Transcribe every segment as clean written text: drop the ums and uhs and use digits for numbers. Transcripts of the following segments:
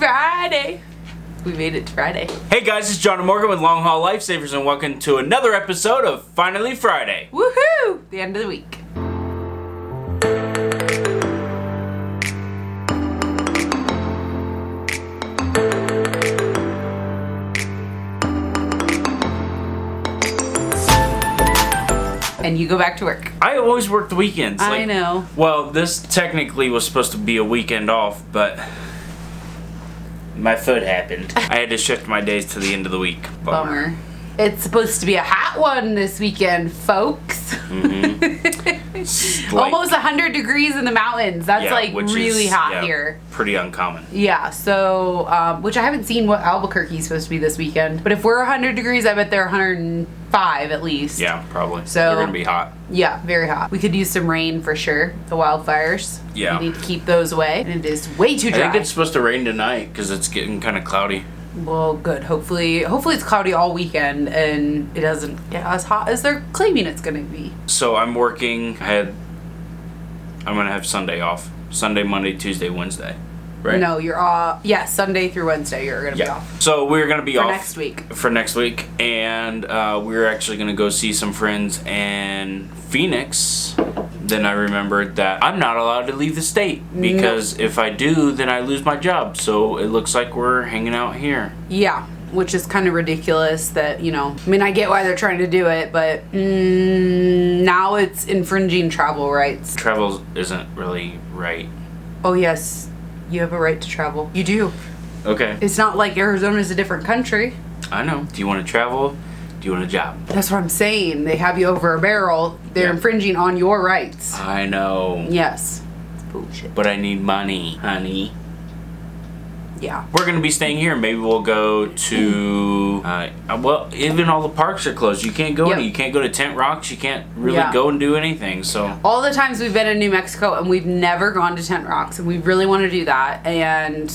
Friday. We made it to Friday. Hey guys, it's John and Morgan with Longhaul Lifesavers, and welcome to another episode of Finally Friday. Woohoo! The end of the week. And you go back to work. I always work the weekends. I know. Well, this technically was supposed to be a weekend off, but my foot happened. I had to shift my days to the end of the week. Bummer. It's supposed to be a hot one this weekend, folks. Mm-hmm. Almost 100 degrees in the mountains. That's really hot here. Pretty uncommon. Yeah, so, which I haven't seen what Albuquerque's supposed to be this weekend. But if we're 100 degrees, I bet they're 105 at least. Yeah, probably. So they're going to be hot. Yeah, very hot. We could use some rain for sure. The wildfires. Yeah. We need to keep those away. And it is way too dry. I think it's supposed to rain tonight because it's getting kind of cloudy. Well, good. Hopefully it's cloudy all weekend and it doesn't get as hot as they're claiming it's going to be. So I'm working. I'm going to have Sunday off. Sunday, Monday, Tuesday, Wednesday. Right? No, you're off. Yeah, Sunday through Wednesday you're going to be off. So we're going to be off next week. For next week. And we're actually going to go see some friends in Phoenix. Then I remembered that I'm not allowed to leave the state because if I do, then I lose my job. So it looks like we're hanging out here. Yeah, which is kind of ridiculous that, I mean, I get why they're trying to do it, but now it's infringing travel rights. Travel isn't really right. Oh, yes. You have a right to travel. You do. Okay. It's not like Arizona's a different country. I know. Do you want to travel? Do you want a job? That's what I'm saying. They have you over a barrel. They're infringing on your rights. I know. Yes. It's bullshit. But I need money, honey. Yeah. We're going to be staying here. Maybe we'll go to, well, even all the parks are closed. You can't go any. You can't go to Tent Rocks. You can't really go and do anything. So all the times we've been in New Mexico and we've never gone to Tent Rocks, and we really want to do that, and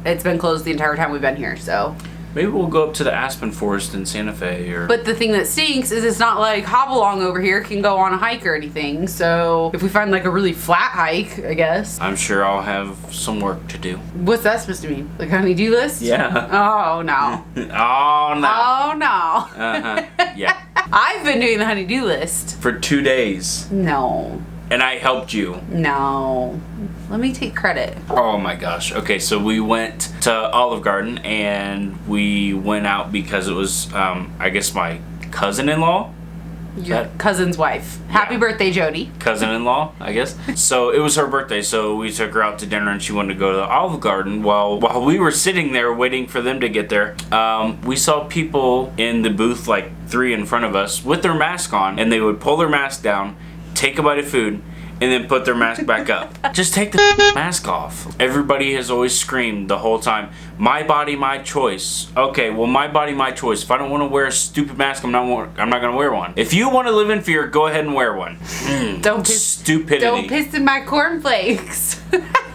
it's been closed the entire time we've been here, so. Maybe we'll go up to the Aspen Forest in Santa Fe. But the thing that stinks is it's not like Hopalong over here can go on a hike or anything. So if we find like a really flat hike, I guess. I'm sure I'll have some work to do. What's that supposed to mean? Like honey-do list? Yeah. Oh, no. Oh, no. Oh, no. Uh-huh. Yeah. I've been doing the honey-do list. For 2 days. No. And I helped you. No. Let me take credit. Oh my gosh. Okay, so we went to Olive Garden and we went out because it was, I guess, my cousin-in-law. Your cousin's wife. Happy birthday, Jody. Cousin-in-law, I guess. So it was her birthday, so we took her out to dinner and she wanted to go to the Olive Garden. While we were sitting there waiting for them to get there, we saw people in the booth, like 3 in front of us, with their mask on, and they would pull their mask down, take a bite of food, and then put their mask back up. Just take the mask off. Everybody has always screamed the whole time, my body, my choice. Okay, well, my body, my choice. If I don't want to wear a stupid mask, I'm not gonna wear one. If you want to live in fear, go ahead and wear one. Don't piss. Stupidity. Don't piss in my cornflakes.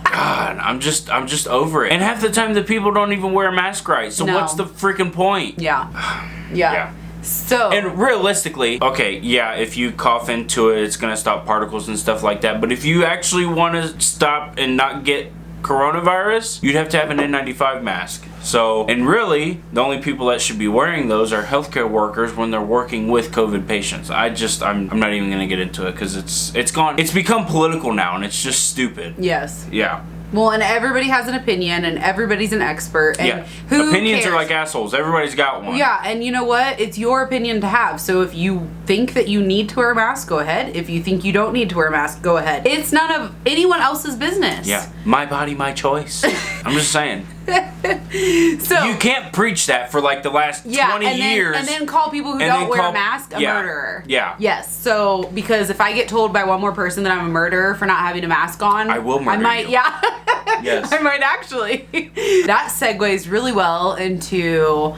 God, I'm just over it. And half the time the people don't even wear a mask right. So what's the freaking point? Yeah. So, and realistically, okay, yeah, if you cough into it, it's gonna stop particles and stuff like that. But if you actually want to stop and not get coronavirus, you'd have to have an N95 mask. So, and really, the only people that should be wearing those are healthcare workers when they're working with COVID patients. I'm not even gonna get into it because it's become political now, and it's just stupid. Yes. Yeah. Well, and everybody has an opinion, and everybody's an expert, and who opinions cares? are like assholes. Everybody's got one. Yeah, and you know what? It's your opinion to have. So if you think that you need to wear a mask, go ahead. If you think you don't need to wear a mask, go ahead. It's none of anyone else's business. Yeah, my body, my choice. I'm just saying. So you can't preach that for like the last 20 years. And then call people who don't wear a mask a murderer. Yeah. Yes. So because if I get told by one more person that I'm a murderer for not having a mask on, I will murder you. Yeah. Yes. I might actually. That segues really well into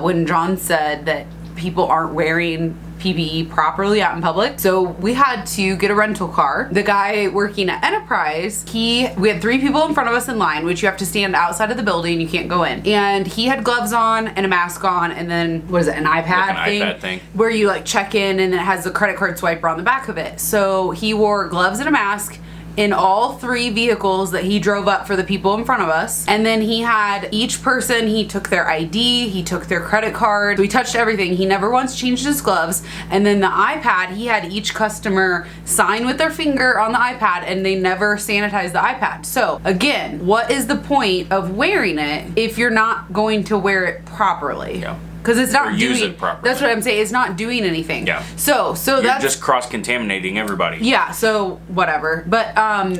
when John said that people aren't wearing PPE properly out in public. So we had to get a rental car. The guy working at Enterprise, we had 3 people in front of us in line, which you have to stand outside of the building, you can't go in. And he had gloves on and a mask on, and then, what is it, an iPad thing? Where you like check in and it has the credit card swiper on the back of it. So he wore gloves and a mask, in all 3 vehicles that he drove up for the people in front of us. And then he had each person, he took their ID, he took their credit card, we touched everything. He never once changed his gloves. And then the iPad, he had each customer sign with their finger on the iPad, and they never sanitized the iPad. So again, what is the point of wearing it if you're not going to wear it properly? Yeah. Because it's not or doing. Use it properly. That's what I'm saying. It's not doing anything. Yeah. So You're that's just cross-contaminating everybody. Yeah. So whatever. But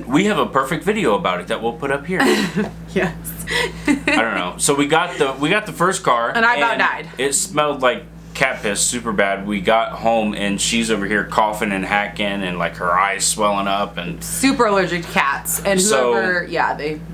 we have a perfect video about it that we'll put up here. yes. I don't know. So we got the first car, and I about died. It smelled like cat piss super bad. We got home and she's over here coughing and hacking and like her eyes swelling up and super allergic to cats. And whoever,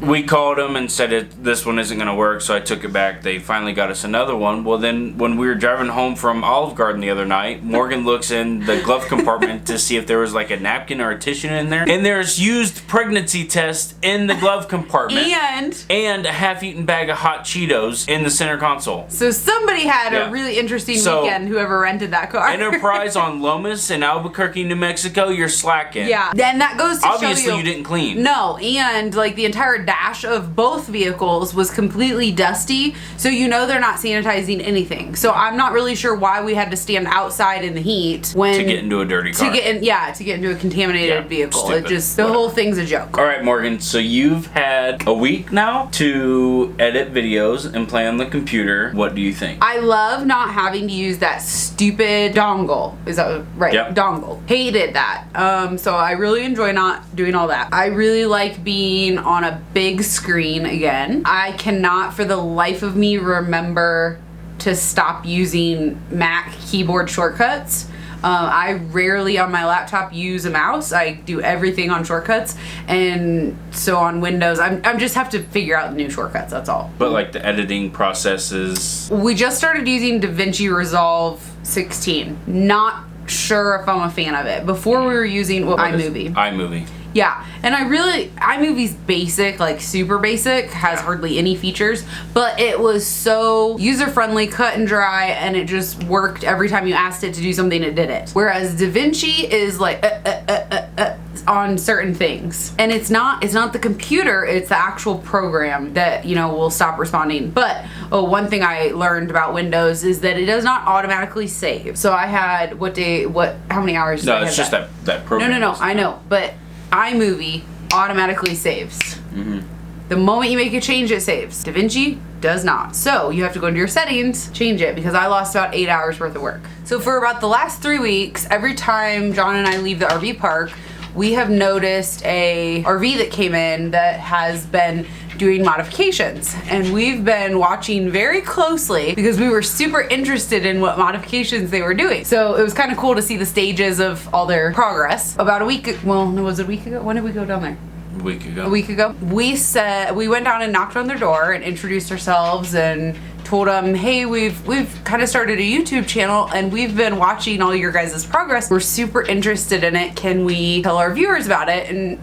we called them and said this one isn't going to work, so I took it back. They finally got us another one. Well, then when we were driving home from Olive Garden the other night, Morgan looks in the glove compartment to see if there was like a napkin or a tissue in there, and there's used pregnancy test in the glove compartment and a half-eaten bag of hot Cheetos in the center console. So somebody had a really interesting weekend, whoever rented that car. Enterprise on Lomas in Albuquerque, New Mexico, you're slacking. Yeah, and that goes to obviously show you didn't clean. No, and like the entire dash of both vehicles was completely dusty, so you know they're not sanitizing anything. So I'm not really sure why we had to stand outside in the heat when to get into a dirty car. To get into a contaminated vehicle. Stupid. It just the whole thing's a joke. All right, Morgan. So you've had a week now to edit videos and play on the computer. What do you think? I love not having to use that stupid dongle. Is that right? Yep. Dongle. Hated that. So I really enjoy not doing all that. I really like being on a big screen again. I cannot for the life of me remember to stop using Mac keyboard shortcuts. I rarely on my laptop use a mouse. I do everything on shortcuts, and so on Windows, I just have to figure out new shortcuts. That's all. But like the editing processes. We just started using DaVinci Resolve 16. Not sure if I'm a fan of it. Before we were using iMovie. iMovie. Yeah, and iMovie's basic, like super basic, has hardly any features, but it was so user-friendly, cut and dry, and it just worked every time you asked it to do something, it did it. Whereas DaVinci is like on certain things. And it's not the computer, it's the actual program that, will stop responding. But one thing I learned about Windows is that it does not automatically save. So I had how many hours did I have? No, it's just that program. No, I know, but iMovie automatically saves. Mm-hmm. The moment you make a change, it saves. DaVinci does not. So you have to go into your settings, change it, because I lost about 8 hours worth of work. So for about the last 3 weeks, every time John and I leave the RV park, we have noticed a RV that came in that has been doing modifications, and we've been watching very closely because we were super interested in what modifications they were doing. So it was kind of cool to see the stages of all their progress. About a week, was it a week ago? When did we go down there? A week ago. We went down and knocked on their door and introduced ourselves and told them, hey, we've kind of started a YouTube channel and we've been watching all your guys' progress. We're super interested in it. Can we tell our viewers about it and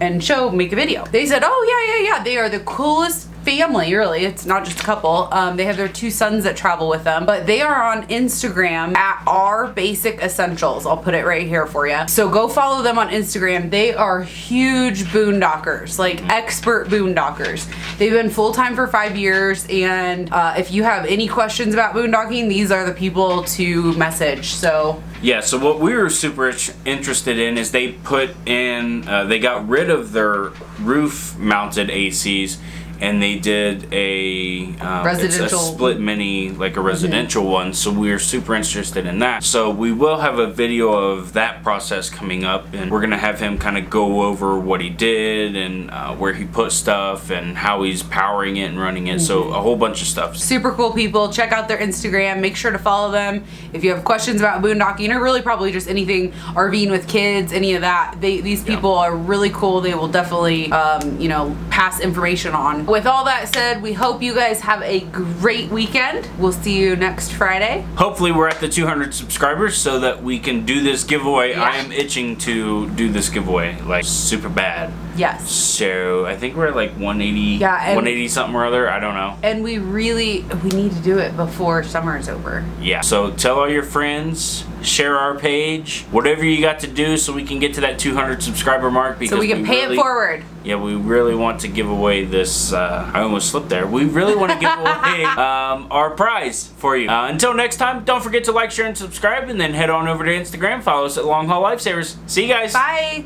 make a video? They said, oh yeah. They are the coolest family, really. It's not just a couple. They have their 2 sons that travel with them, but they are on Instagram at Our Basic Essentials. I'll put it right here for you. So go follow them on Instagram. They are huge boondockers, like expert boondockers. They've been full-time for 5 years, and if you have any questions about boondocking, these are the people to message. So yeah, so what we were super interested in is they put in, they got rid of their roof-mounted ACs, and they did a residential, it's a split mini, like a residential one. So we're super interested in that. So we will have a video of that process coming up, and we're gonna have him kind of go over what he did and where he put stuff and how he's powering it and running it. So a whole bunch of stuff. Super cool people. Check out their Instagram. Make sure to follow them if you have questions about boondocking or really probably just anything RVing with kids, any of that. These people are really cool. They will definitely pass information on. With all that said, we hope you guys have a great weekend. We'll see you next Friday. Hopefully we're at the 200 subscribers so that we can do this giveaway. Yeah. I am itching to do this giveaway, like super bad. Yes. So I think we're at like 180. Yeah, and 180 something or other. I don't know. And we need to do it before summer is over. Yeah. So tell all your friends, share our page, whatever you got to do so we can get to that 200 subscriber mark. Because so we can pay it forward. Yeah, we really want to give away this. I almost slipped there. We really want to give away our prize for you. Until next time, don't forget to like, share, and subscribe, and then head on over to Instagram. Follow us at Longhaul Lifesavers. See you guys. Bye.